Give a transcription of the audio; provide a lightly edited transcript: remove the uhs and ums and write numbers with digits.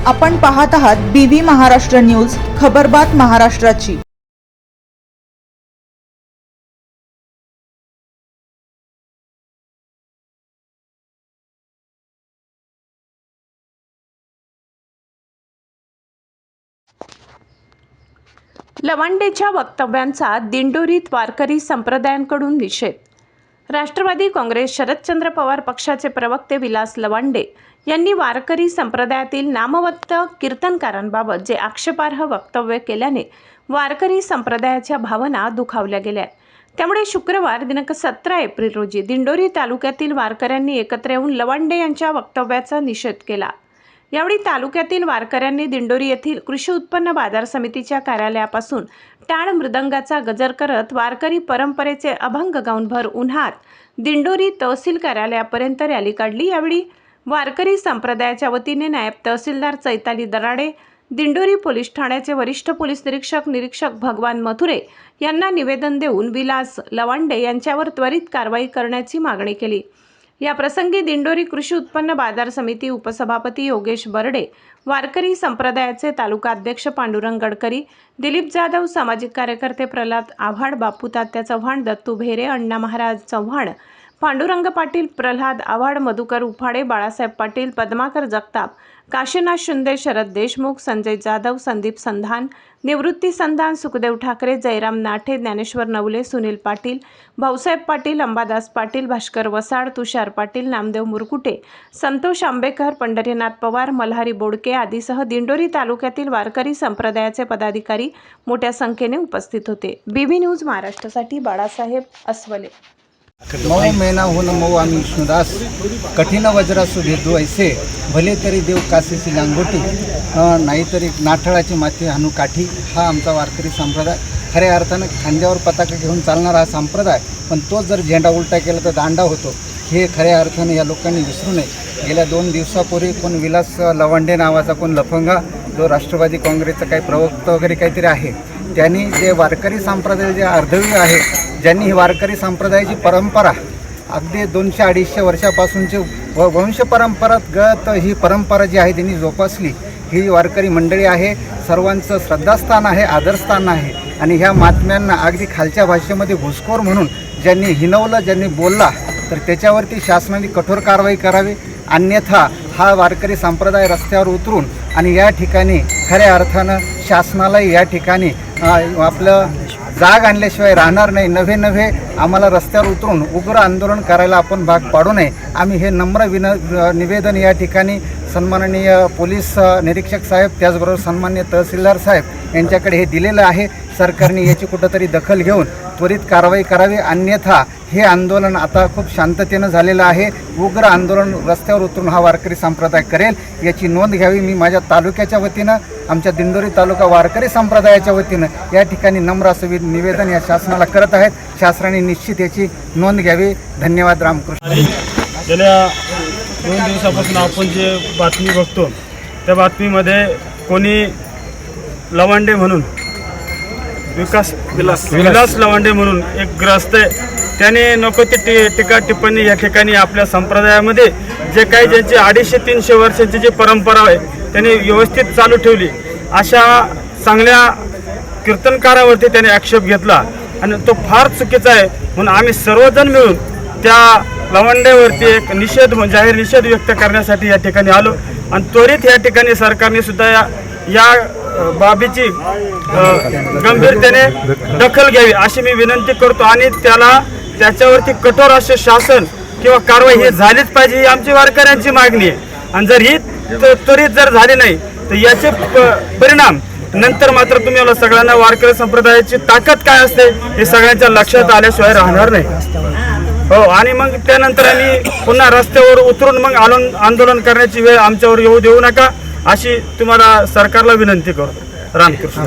आपण पाहत आहात BV महाराष्ट्र न्यूज, खबरबात महाराष्ट्राची। लवांडेच्या वक्तव्यांचा दिंडोरीत वारकरी संप्रदायांकडून निषेध। राष्ट्रवादी काँग्रेस शरदचंद्र पवार पक्षाचे प्रवक्ते विलास लवांडे यांनी वारकरी संप्रदायातील नामवंत कीर्तनकारांबाबत जे आक्षेपार्ह वक्तव्य केल्याने वारकरी संप्रदायाच्या भावना दुखावल्या गेल्या। त्यामुळे शुक्रवार दिनांक 17 एप्रिल रोजी दिंडोरी तालुक्यातील वारकऱ्यांनी एकत्र येऊन लवांडे यांच्या वक्तव्याचा निषेध केला। यावेळी तालुक्यातील वारकऱ्यांनी दिंडोरी येथील कृषी उत्पन्न बाजार समितीच्या कार्यालयापासून टाळ मृदंगाचा गजर करत वारकरी परंपरेचे अभंग गाऊन भर उन्हात दिंडोरी तहसील कार्यालयापर्यंत रॅली काढली। यावेळी वारकरी संप्रदायाच्या वतीने नायब तहसीलदार चैताली दराडे, दिंडोरी पोलीस ठाण्याचे वरिष्ठ पोलीस निरीक्षक भगवान मथुरे यांना निवेदन देऊन विलास लवांडे यांच्यावर त्वरित कारवाई करण्याची मागणी केली। या प्रसंगी दिंडोरी कृषी उत्पन्न बाजार समिती उपसभापती योगेश बर्डे, वारकरी संप्रदायाचे तालुका अध्यक्ष पांडुरंग गडकरी, दिलीप जाधव, सामाजिक कार्यकर्ते प्रल्हाद आव्हाड, बापू तात्या चव्हाण, दत्तू भेरे, अण्णा महाराज चव्हाण, पांडुरंग पाटील, प्रल्हाद आव्हाड, मधुकर उफाडे, बाळासाहेब पाटील, पद्माकर जगताप, काशीनाथ शिंदे, शरद देशमुख, संजय जाधव, संदीप संधान, निवृत्ती संधान, सुखदेव ठाकरे, जयराम नाठे, ज्ञानेश्वर नवले, सुनील पाटील, भाऊसाहेब पाटील, अंबादास पाटील, भास्कर वसाड, तुषार पाटील, नामदेव मुरकुटे, संतोष आंबेकर, पंढरीनाथ पवार, मल्हारी बोडके आदीसह दिंडोरी तालुक्यातील वारकरी संप्रदायाचे पदाधिकारी मोठ्या संख्येने उपस्थित होते। BV न्यूज महाराष्ट्रासाठी बाळासाहेब अस्वले। मऊ मेना होन मऊ आम्ही विष्णुदास, कठीण वज्रासु भेदू ऐसे, भले तरी देव कासेची लांगोटी, नाहीतरी नाठळाची माती हानू काठी। हा आमचा वारकरी संप्रदाय खऱ्या अर्थानं खांद्यावर पताका घेऊन चालणारा हा संप्रदाय, पण तोच जर झेंडा उलटा केला तर दांडा होतो, हे खऱ्या अर्थानं या लोकांनी विसरू नये। गेल्या 2 दिवसापूर्वी कोण विलास लवांडे नावाचा कोण लफंगा, जो राष्ट्रवादी काँग्रेसचा काही प्रवक्ता वगैरे काहीतरी आहे, त्यांनी जे वारकरी संप्रदाय जे अर्धवीर आहे, ज्यांनी ही वारकरी संप्रदायाची परंपरा अगदी 200-250 वर्षापासूनची वंश परंपरागत ही परंपरा जी आहे त्यांनी जोपासली, ही वारकरी मंडळी आहे, सर्वांचं श्रद्धास्थान आहे, आदरस्थान आहे। आणि ह्या महात्म्यांना अगदी खालच्या भाषेमध्ये घुसखोर म्हणून ज्यांनी हिनवलं, ज्यांनी बोलला, तर त्याच्यावरती शासनाने कठोर कारवाई करावी, अन्यथा हा वारकरी संप्रदाय रस्त्यावर उतरून आणि या ठिकाणी खऱ्या अर्थानं शासनालाही या ठिकाणी आपलं जाग आणल्याशिवाय राहणार नाही। नव्हे आम्हाला रस्त्यावर उतरून उग्र आंदोलन करायला आपण भाग पाडू नये। आम्ही हे नम्र निवेदन या ठिकाणी सन्माननीय पोलीस निरीक्षक साहेब, त्याचबरोबर सन्माननीय तहसीलदार साहेब यांच्याकडे हे दिलेलं आहे। सरकारने याची कुठंतरी दखल घेऊन त्वरित कारवाई करावी, अन्यथा हे आंदोलन आता खूप शांततेनं झालेलं आहे। उग्र आंदोलन रस्त्यावर उतरून हा वारकरी संप्रदाय करेल, याची नोंद घ्यावी। मी माझ्या तालुक्याच्या वतीनं, आमच्या दिंडोरी तालुका वारकरी संप्रदायाच्या वतीनं या ठिकाणी नम्र असं निवेदन या शासनाला करत आहेत। शासनाने निश्चित याची नोंद घ्यावी। धन्यवाद। रामकृष्ण। गेल्या 2 दिवसापासून आपण जे बातमी बघतो, त्या बातमीमध्ये कोणी लवांडे म्हणून विलास लवांडे म्हणून एक ग्रस्त आहे, त्याने नको ते टीका टिप्पणी या ठिकाणी आपल्या संप्रदायामध्ये जे काही ज्यांची 250-300 वर्षांची जी परंपरा आहे त्यांनी व्यवस्थित चालू ठेवली, अशा चांगल्या कीर्तनकारावरती त्याने आक्षेप घेतला आणि तो फार चुकीचा आहे। म्हणून आम्ही सर्वजण मिळून त्या लवांडेवरती एक जाहीर निषेध व्यक्त करण्यासाठी या ठिकाणी आलो आणि त्वरित या ठिकाणी सरकारने सुद्धा या बाबीची गंभीरतेने दखल घ्यावी अशी मी विनंती करतो आणि त्याच्यावरती कठोर असे शासन किंवा कारवाई ही झालीच पाहिजे, ही आमची वारकऱ्यांची मागणी आहे। आणि जर ही त्वरित जर झाली नाही तर याचे परिणाम नंतर मात्र तुम्ही सगळ्यांना वारकरी संप्रदायाची ताकद काय असते हे सगळ्यांच्या लक्षात आल्याशिवाय राहणार नाही। हो, आणि मग त्यानंतर आम्ही पुन्हा रस्त्यावर उतरून मग आंदोलन करण्याची वेळ आमच्यावर येऊ देऊ नका अशी तुम्हाला सरकारला विनंती करतो। रामकृष्ण।